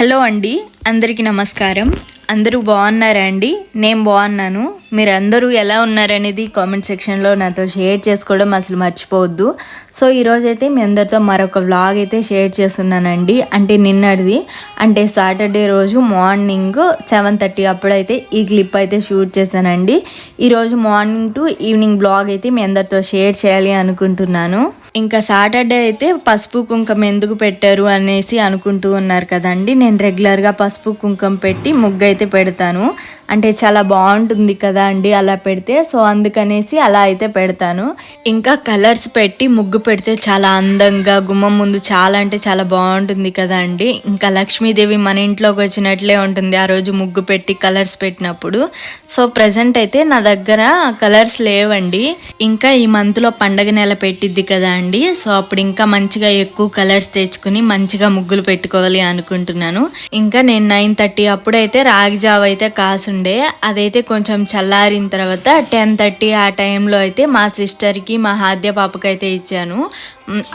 Hello అండి, అందరికీ నమస్కారం. అందరూ బాగున్నారా అండి? నేను బాగున్నాను. మీరు అందరూ ఎలా ఉన్నారనేది కామెంట్ సెక్షన్లో నాతో షేర్ చేసుకోవడం అసలు మర్చిపోవద్దు. సో ఈరోజైతే మీ అందరితో మరొక వ్లాగ్ అయితే షేర్ చేస్తున్నానండి. అంటే నిన్నటిది, అంటే సాటర్డే రోజు మార్నింగ్ 7:30 అప్పుడైతే ఈ క్లిప్ అయితే షూట్ చేశానండి. ఈరోజు మార్నింగ్ టు ఈవినింగ్ వ్లాగ్ అయితే మీ అందరితో షేర్ చేయాలి అనుకుంటున్నాను. ఇంకా సాటర్డే అయితే పసుపు కుంకుమ ఎందుకు పెట్టారు అనేసి అనుకుంటూ ఉన్నారు కదండి. నేను రెగ్యులర్గా పసుపు కుంకుమ పెట్టి ముగ్గు అయితే పెడతాను. అంటే చాలా బాగుంటుంది కదా అండి అలా పెడితే. సో అందుకనేసి అలా అయితే పెడతాను. ఇంకా కలర్స్ పెట్టి ముగ్గు పెడితే చాలా అందంగా గుమ్మం ముందు చాలా అంటే చాలా బాగుంటుంది కదా అండి. ఇంకా లక్ష్మీదేవి మన ఇంట్లోకి వచ్చినట్లే ఉంటుంది ఆ రోజు ముగ్గు పెట్టి కలర్స్ పెట్టినప్పుడు. సో ప్రజెంట్ అయితే నా దగ్గర కలర్స్ లేవండి. ఇంకా ఈ మంత్లో పండగ నెల పెట్టిద్ది కదా అండి. సో అప్పుడు ఇంకా మంచిగా ఎక్కువ కలర్స్ తెచ్చుకుని మంచిగా ముగ్గులు పెట్టుకోవాలి అనుకుంటున్నాను. ఇంకా నేను 9:30 అప్పుడైతే రాగి జావ అయితే కాసుండే, అదైతే కొంచెం చల్లారిన తర్వాత 10:30 ఆ టైంలో అయితే మా సిస్టర్కి మా ఆద్య పాపకి అయితే ఇచ్చాను.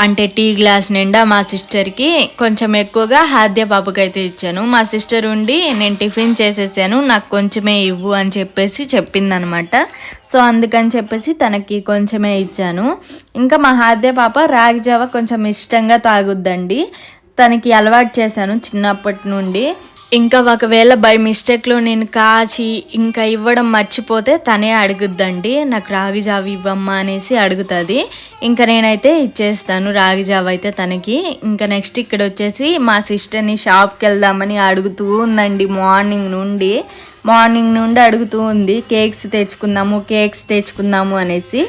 అంటే టీ గ్లాస్ నిండా మా సిస్టర్కి, కొంచెం ఎక్కువగా ఆద్య పాపకి అయితే ఇచ్చాను. మా సిస్టర్ ఉండి నేను టిఫిన్ చేసేసాను, నాకు కొంచెమే ఇవ్వు అని చెప్పేసి చెప్పిందనమాట. సో అందుకని చెప్పేసి తనకి కొంచెమే ఇచ్చాను. ఇంకా మా ఆద్య పాప రాగి జావ కొంచెం ఇష్టంగా తాగుద్దండి. తనకి అలవాటు చేశాను చిన్నప్పటి నుండి. ఇంకా ఒకవేళ బై మిస్టేక్లో నేను కాచి ఇంకా ఇవ్వడం మర్చిపోతే తనే అడుగుద్దండి, నాకు రాగి జావ ఇవ్వమ్మా అనేసి అడుగుతుంది. ఇంకా నేనైతే ఇచ్చేస్తాను రాగి జావ అయితే తనకి. ఇంకా నెక్స్ట్ ఇక్కడ వచ్చేసి మా సిస్టర్ని షాప్కి వెళ్దామని అడుగుతూ ఉందండి. మార్నింగ్ నుండి అడుగుతూ ఉంది, కేక్స్ తెచ్చుకుందాము అనేసి.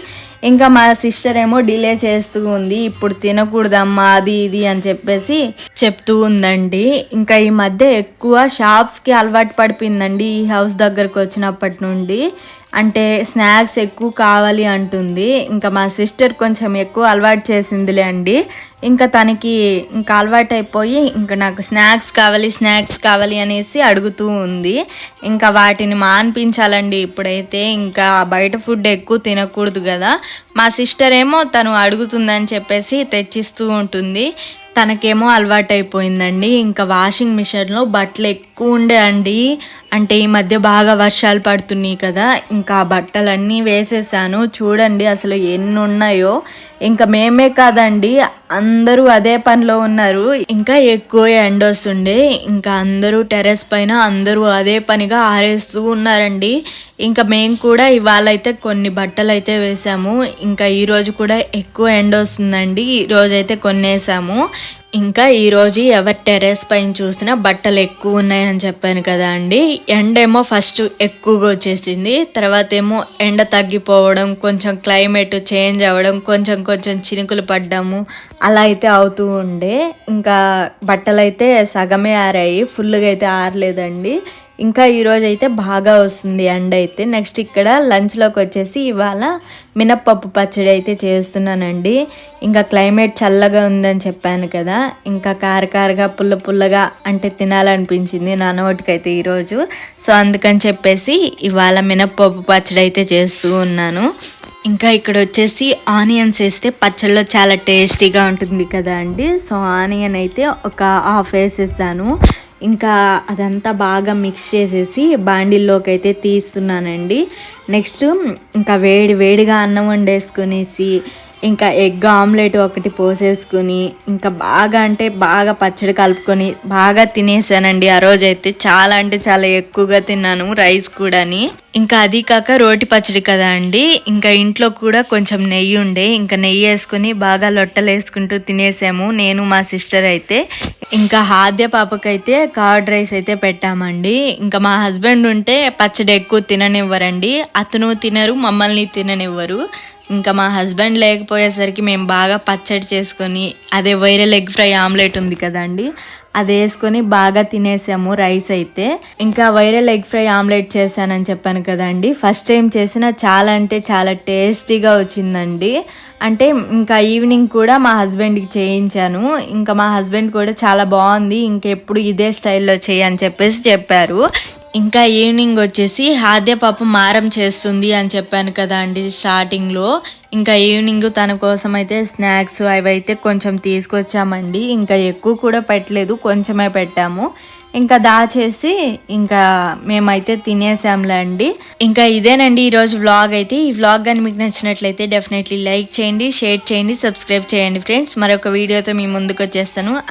ఇంకా మా సిస్టర్ ఏమో డిలే చేస్తూ ఉంది, ఇప్పుడు తినకూడదమ్మా అది ఇది అని చెప్పేసి చెప్తూ ఉందండి. ఇంకా ఈ మధ్య ఎక్కువ షాప్స్కి అలవాటు పడిపోయిందండి ఈ హౌస్ దగ్గరకు వచ్చినప్పటి నుండి. అంటే స్నాక్స్ ఎక్కువ కావాలి అంటుంది. ఇంకా మా సిస్టర్ కొంచెం ఎక్కువ అలవాటు చేసిందిలే అండి. ఇంకా తనకి ఇంకా అలవాటు అయిపోయి ఇంకా నాకు స్నాక్స్ కావాలి అనేసి అడుగుతూ ఉంది. ఇంకా వాటిని మాన్పించాలండి ఇప్పుడైతే. ఇంకా బయట ఫుడ్ ఎక్కువ తినకూడదు కదా. మా సిస్టర్ ఏమో తను అడుగుతుందని చెప్పేసి తెచ్చిస్తూ ఉంటుంది. తనకేమో అలవాటు అయిపోయిందండి. ఇంకా వాషింగ్ మిషన్లో బట్టలు ఎక్కువ ఉండే అండి. అంటే ఈ మధ్య బాగా వర్షాలు పడుతున్నాయి కదా, ఇంకా బట్టలన్నీ వేసేసాను. చూడండి అసలు ఎన్ని ఉన్నాయో. ఇంకా మేమే కాదండి, అందరూ అదే పనిలో ఉన్నారు. ఇంకా ఎక్కువ ఎండ వస్తుండే, ఇంకా అందరూ టెర్రస్ పైన అందరూ అదే పనిగా ఆరేస్తూ ఉన్నారండి. ఇంకా మేము కూడా ఇవాళ అయితే కొన్ని బట్టలు అయితే వేసాము. ఇంకా ఈరోజు కూడా ఎక్కువ ఎండ వస్తుందండి, ఈరోజు అయితే కొన్ని వేసాము. ఇంకా ఈరోజు ఎవరి టెర్రస్ పైన చూసినా బట్టలు ఎక్కువ ఉన్నాయని చెప్పాను కదా అండి. ఎండ ఏమో ఫస్ట్ ఎక్కువగా వచ్చేసింది, తర్వాత ఏమో ఎండ తగ్గిపోవడం, కొంచెం క్లైమేట్ చేంజ్ అవ్వడం, కొంచెం చినుకులు పడ్డాము, అలా అయితే అవుతూ ఉండే. ఇంకా బట్టలు అయితే సగమే ఆరాయి, ఫుల్గా అయితే ఆరలేదండి. ఇంకా ఈరోజు అయితే బాగా వస్తుంది ఎండ అయితే. నెక్స్ట్ ఇక్కడ లంచ్లోకి వచ్చేసి ఇవాళ మినప్పప్పు పచ్చడి అయితే చేస్తున్నానండి. ఇంకా క్లైమేట్ చల్లగా ఉందని చెప్పాను కదా, ఇంకా కారకారగా పుల్లగా అంటే తినాలనిపించింది నా నోటికైతే ఈరోజు. సో అందుకని చెప్పేసి ఇవాళ మినప్పప్పు పచ్చడి అయితే చేస్తూ ఉన్నాను. ఇంకా ఇక్కడ వచ్చేసి ఆనియన్స్ వేస్తే పచ్చడిలో చాలా టేస్టీగా ఉంటుంది కదా అండి. సో ఆనియన్ అయితే ఒక హాఫ్ వేసేసాను. ఇంకా అదంతా బాగా మిక్స్ చేసేసి బాండిల్లోకి అయితే తీస్తున్నానండి. నెక్స్ట్ ఇంకా వేడిగా అన్నం వండేసుకునేసి ఇంకా ఎగ్ ఆమ్లెట్ ఒకటి పోసేసుకుని ఇంకా బాగా పచ్చడి కలుపుకొని బాగా తినేసానండి. ఆ రోజైతే చాలా అంటే చాలా ఎక్కువగా తిన్నాను, రైస్ కూడాని. ఇంకా అది కాక రోటి పచ్చడి కదా అండి. ఇంకా ఇంట్లో కూడా కొంచెం నెయ్యి ఉండే, ఇంకా నెయ్యి వేసుకుని బాగా లొట్టలు వేసుకుంటూ తినేసాము నేను మా సిస్టర్ అయితే. ఇంకా ఆద్య పాపకైతే కర్డ్ రైస్ అయితే పెట్టామండి. ఇంకా మా హస్బెండ్ ఉంటే పచ్చడి ఎక్కువ తిననివ్వరండి, అతను తినరు, మమ్మల్ని తిననివ్వరు. ఇంకా మా హస్బెండ్ లేకపోయేసరికి మేము బాగా పచ్చడి చేసుకొని అదే వైరల్ ఎగ్ ఫ్రై ఆమ్లెట్ ఉంది కదండి, అది వేసుకొని బాగా తినేసాము రైస్ అయితే. ఇంకా వైరల్ ఎగ్ ఫ్రై ఆమ్లెట్ చేశానని చెప్పాను కదండి, ఫస్ట్ టైం చేసిన చాలా అంటే చాలా టేస్టీగా వచ్చిందండి. అంటే ఇంకా ఈవినింగ్ కూడా మా హస్బెండ్కి చేయించాను. ఇంకా మా హస్బెండ్ కూడా చాలా బాగుంది, ఇంకెప్పుడు ఇదే స్టైల్లో చేయని చెప్పేసి చెప్పారు. ఇంకా ఈవినింగ్ వచ్చేసి ఆద్య పాప మారం చేస్తుంది అని చెప్పాను కదా అండి స్టార్టింగ్లో. ఇంకా ఈవినింగ్ తన కోసం అయితే స్నాక్స్ అవి అయితే కొంచెం తీసుకొచ్చామండి. ఇంకా ఎక్కువ కూడా పెట్టలేదు, కొంచెమే పెట్టాము. ఇంకా దాచేసి ఇంకా మేమైతే తినేసాంలే అండి. ఇంకా ఇదేనండి ఈరోజు వ్లాగ్ అయితే. ఈ వ్లాగ్ కానీ మీకు నచ్చినట్లయితే డెఫినెట్లీ లైక్ చేయండి, షేర్ చేయండి, సబ్స్క్రైబ్ చేయండి ఫ్రెండ్స్. మరొక వీడియోతో మీ ముందుకు వచ్చేస్తాను.